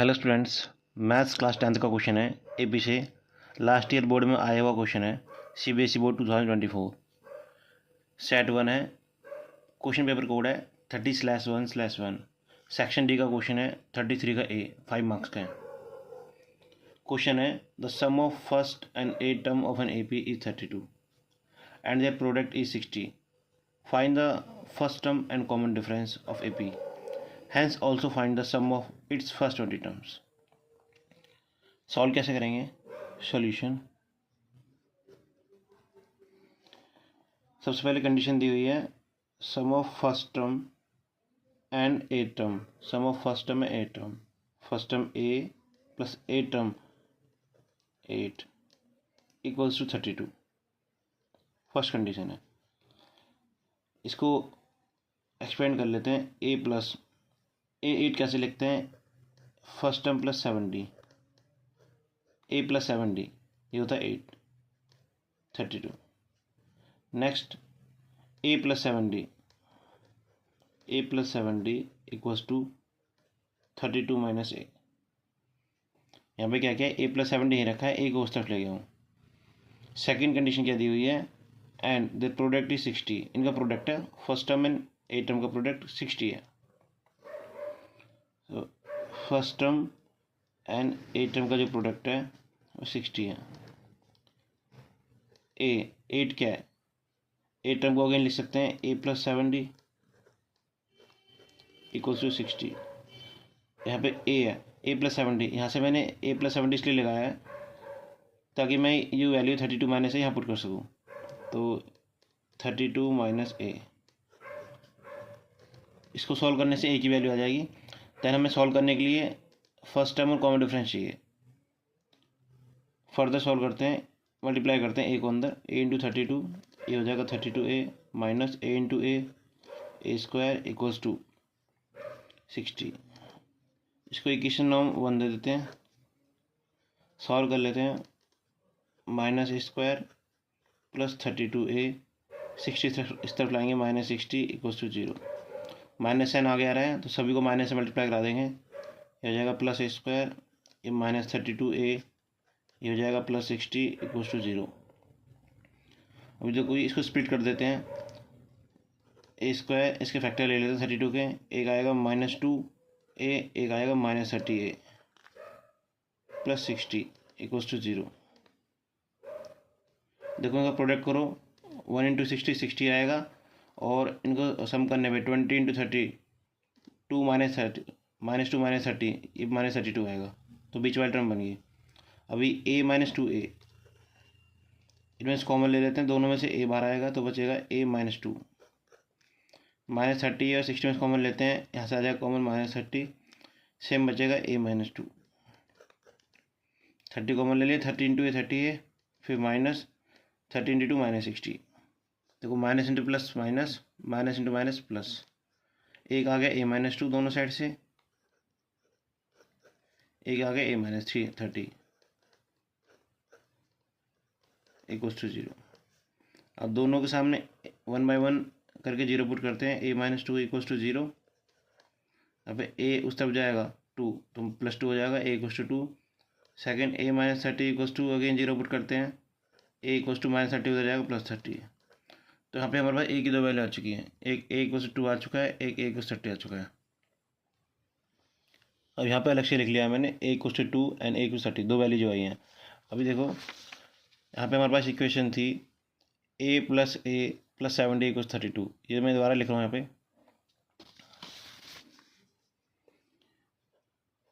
Hello students, maths class 10th का question है AP से। लास्ट ईयर बोर्ड में आया हुआ क्वेश्चन है, सीबीएसई बोर्ड 2024 सेट 1 है। क्वेश्चन पेपर कोड है 30/1/1। सेक्शन डी का क्वेश्चन है 33 का ए, 5 मार्क्स का है। क्वेश्चन है the sum of first and eight term of an AP is 32 and their product is 60। Find the first term and common difference of AP, hence also find the sum of its first 20 terms. Solve कैसे करेंगे? Solution, सबसे पहले condition दी हुई है sum of first term and eight term. Sum of first term है eight term, first term a plus eight term 8 equals to 32। First condition है। इसको एक्सपेंड कर लेते हैं। ए प्लस ए 8 कैसे लिखते हैं? First term plus 7d, a plus 7d, ये होता है 8, 32। Next a plus 7d, a plus 7d equals to 32 minus a. यहाँ पे क्या क्या है? ए प्लस 7d ही रखा है, ए को उस तरफ ले गया हूँ। सेकेंड कंडीशन क्या दी हुई है? And the product is 60। इनका प्रोडक्ट है, first term and eight term का प्रोडक्ट 60 है। तो first term and eight term का जो प्रोडक्ट है वो 60 है। ए 8 क्या है? एट टर्म को अगेन लिख सकते हैं ए प्लस 7d इक्वल्स टू 60। यहाँ पे ए है, ए प्लस 7d, यहाँ से मैंने ए प्लस 7d इसलिए लगाया है ताकि मैं ये वैल्यू 32 माइनस ए यहाँ पुट कर सकूँ। तो 32 माइनस ए, इसको सॉल्व करने से ए की वैल्यू आ जाएगी। देन हमें सॉल्व करने के लिए फर्स्ट टर्म और कॉमन डिफरेंस चाहिए। फर्दर सॉल्व करते हैं, मल्टीप्लाई करते हैं ए को अंदर, ए इंटू 32, ये हो जाएगा 32a minus a into a square equals to 60। इसको इक्वेशन नंबर 1 दे देते हैं, सॉल्व कर लेते हैं। माइनस ए स्क्वायर प्लस 32a, 60 इस तरफ लाएंगे, minus 60 equals to 0। Minus sign आगे आ रहा है तो सभी को माइनस से मल्टीप्लाई करा देंगे। ये हो जाएगा प्लस ए स्क्वायर, ये माइनस 32a, ये हो जाएगा प्लस 60 इक्वल्स टू 0। अभी देखो इसको स्प्लिट कर देते हैं। ए स्क्वायर इसके फैक्टर ले लेते हैं 32 के, एक आएगा -2a, एक आएगा -30a प्लस 60 इक्वल्स टू 0। देखो इनका प्रोडक्ट करो, 1 इंटू 60 60 आएगा, और इनको सम करने पे 20 इंटू 30 2 माइनस 30 -2 माइनस 30, ये -32 आएगा, तो बीच वाली टर्म बन गई। अभी a -2a, इनमें से कॉमन ले लेते हैं, दोनों में से a बाहर आएगा तो बचेगा a -2। -30 और 60 में से कॉमन लेते हैं, यहाँ से आ जाएगा कॉमन -30, सेम बचेगा a -2। 30 कॉमन ले लिए, 30 इंटू ए 30 है, फिर माइनस 30 इंटू 2 -60। देखो minus into plus minus, minus into minus plus, एक आ गया a -2 दोनों साइड से, एक आ गया a -30 इक्वल्स टू 0। अब दोनों के सामने 1 बाई 1 करके 0 पुट करते हैं, a -2 इक्वल्स टू 0। अब a उस तरफ जाएगा 2 तो +2 हो जाएगा, a equals to 2। Second a -30 equals to, again 0 put करते हैं, a इक्वल्स टू -30 उधर जाएगा +30। तो यहाँ पे हमारे पास a की दो वैल्यू आ चुकी हैं, एक a इक्वल्स टू 2 आ चुका है, एक a इक्वल्स 30 आ चुका है। अब यहाँ पे अलग से लिख लिया है मैंने, a equals to 2 and a equals 30, दो वैल्यू जो आई हैं। अभी देखो यहाँ पे हमारे पास इक्वेशन थी a प्लस 7d इक्वल्स 32, ये मैं दोबारा लिख रहा हूँ यहाँ पे,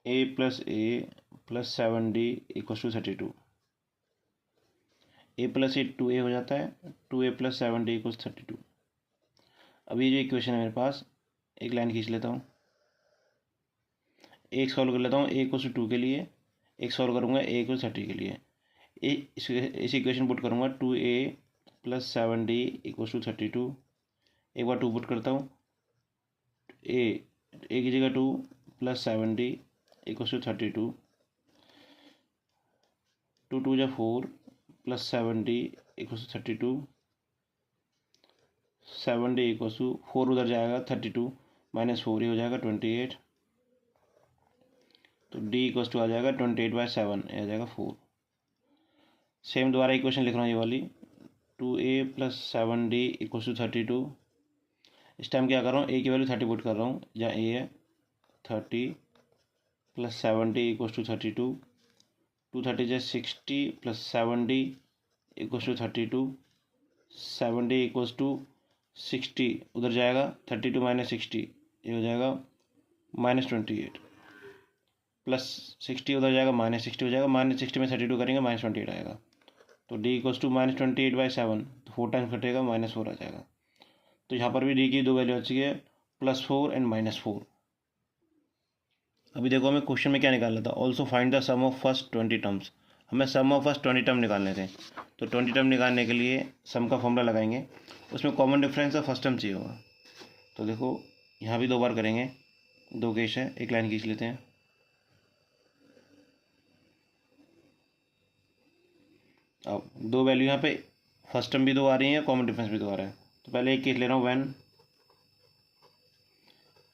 a plus 7d equals to 32। a plus 8 2a हो जाता है, 2a प्लस 7d इक्वल्स 32। अब ये जो इक्वेशन है मेरे पास, एक लाइन खींच लेता हूँ, एक सॉल्व कर लेता हूँ a इक्वल्स टू 2 के लिए, एक सॉल्व करूँगा a इक्वल्स 30 के लिए। इस इक्वेशन पुट करूँगा 2a plus 7d equals to 32, एक बार 2 पुट करता हूँ, a की जगह 2 प्लस 7d इक्वल्स टू 32, 2 2 जा 4 plus 7d equals to 32, 7d equals to 4 उधर जाएगा 32 -4, ये हो जाएगा 28, तो डी इक्वल्स टू आ जाएगा 28/7, आ जाएगा 4। सेम दोबारा इक्वेशन लिख रहा हूँ ये वाली, 2a + 7d = 32। इस टाइम क्या कर रहा हूँ, a की वैल्यू 30 पुट कर रहा हूँ, जहाँ a है 30 + 7d = 32, 230 = 60 + 7d = 32, 7d = 60, उधर जाएगा 32 - 60, ये हो जाएगा -28, +60 उधर जाएगा -60 हो जाएगा, -60 में 32 करेंगे -28 आएगा। तो d = -28/7, तो 4 टाइम्स कटेगा -4 आ जाएगा। तो यहाँ पर भी d की दो वैल्यू आ चुकी है, +4 एंड -4। अभी देखो हमें क्वेश्चन में क्या निकालना था, also find the sum of first 20 terms. हमें सम ऑफ फर्स्ट 20 टर्म निकालने थे। तो 20 टर्म निकालने के लिए सम का फॉर्मूला लगाएंगे, उसमें कॉमन डिफरेंस और फर्स्ट टर्म चाहिए होगा। तो देखो यहाँ भी 2 बार करेंगे, 2 केस है, एक लाइन खींच लेते हैं। अब 2 वैल्यू यहाँ पे फर्स्ट टर्म भी 2 आ रही है, कॉमन डिफरेंस भी 2 आ रहा है। तो पहले एक केस ले रहा हूँ, when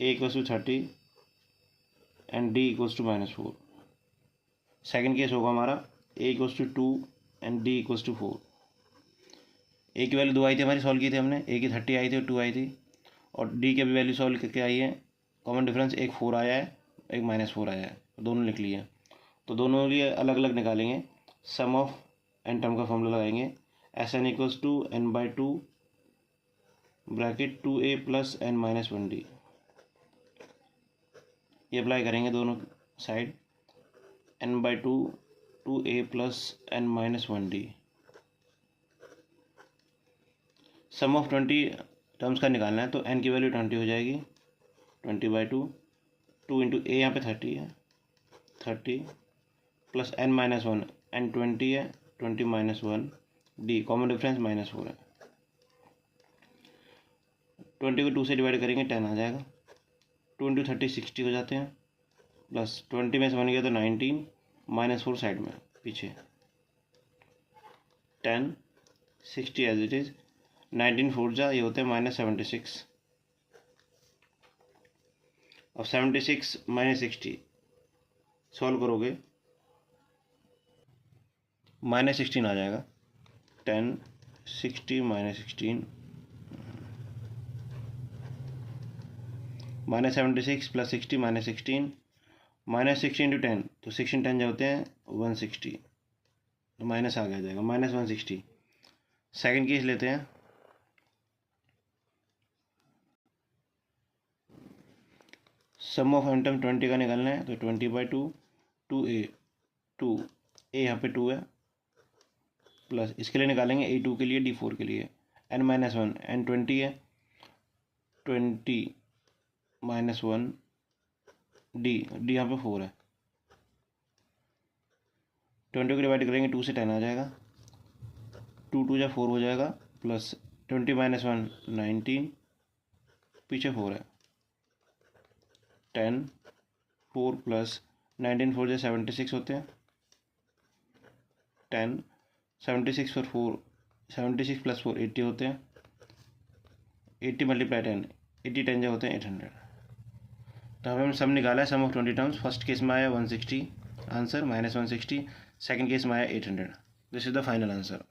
a = 30 and d = -4। Second case होगा हमारा a = 2 एंड d = 4। a की वैल्यू 2 आई थी हमारी, सॉल्व की थी हमने, a की 30 आई थी और 2 आई थी, और d की भी वैल्यू सॉल्व करके आई है। कॉमन डिफरेंस एक 4 आया है, एक -4 आया है, दोनों लिख लिए। तो दोनों लिए अलग अलग निकालेंगे, सम ऑफ एन टर्म का फॉर्मूला लगाएंगे, Sn = n/2 bracket 2a + n - 1d। ये अप्लाई करेंगे दोनों side, n/2 2a + n - 1d। Sum of 20 terms का निकालना है, तो n की वैल्यू 20 हो जाएगी, 20/2, 2 × a यहाँ पे 30 है, 30 + n - 1, n 20 है, 20 - 1 d, कॉमन डिफरेंस -4 है। 20 को 2 से डिवाइड करेंगे 10 आ जाएगा, 2 × 30 60 हो जाते हैं, प्लस 20 में से 1 गया तो 19, -4 साइड में पीछे, 10 60 एज इट इज़, 19 4 जा, ये होते हैं -76। अब 76 - 60 सॉल्व करोगे -16 आ जाएगा, 10 60 - 16 -76 + 60 - 16, -16 × 10, तो 16 10 जो होते हैं 160, तो माइनस आ गया जाएगा, -160। सेकेंड केस लेते हैं, सम ऑफ एन टर्म 20 का निकालना है, तो 20/2 2a यहाँ पे 2 है, प्लस इसके लिए निकालेंगे a2 के लिए, d4 के लिए, n - 1, n 20 है, 20 - 1 d यहाँ पे 4 है, 20 को डिवाइड करेंगे 2 से 10 आ जाएगा, 2 2 4 हो जाएगा, प्लस 20 - 1 19, पीछे 4 है, 10 4 प्लस 19 4 76 होते हैं, 10 76 + 4 76 + 4 80 होते हैं, 80 × 10 80 10 जो होते हैं 800। तो हमें सम निकाला है, sum of 20 terms. First case में आया 160 आंसर, -160, सेकंड केस में आया 800। This is the final answer.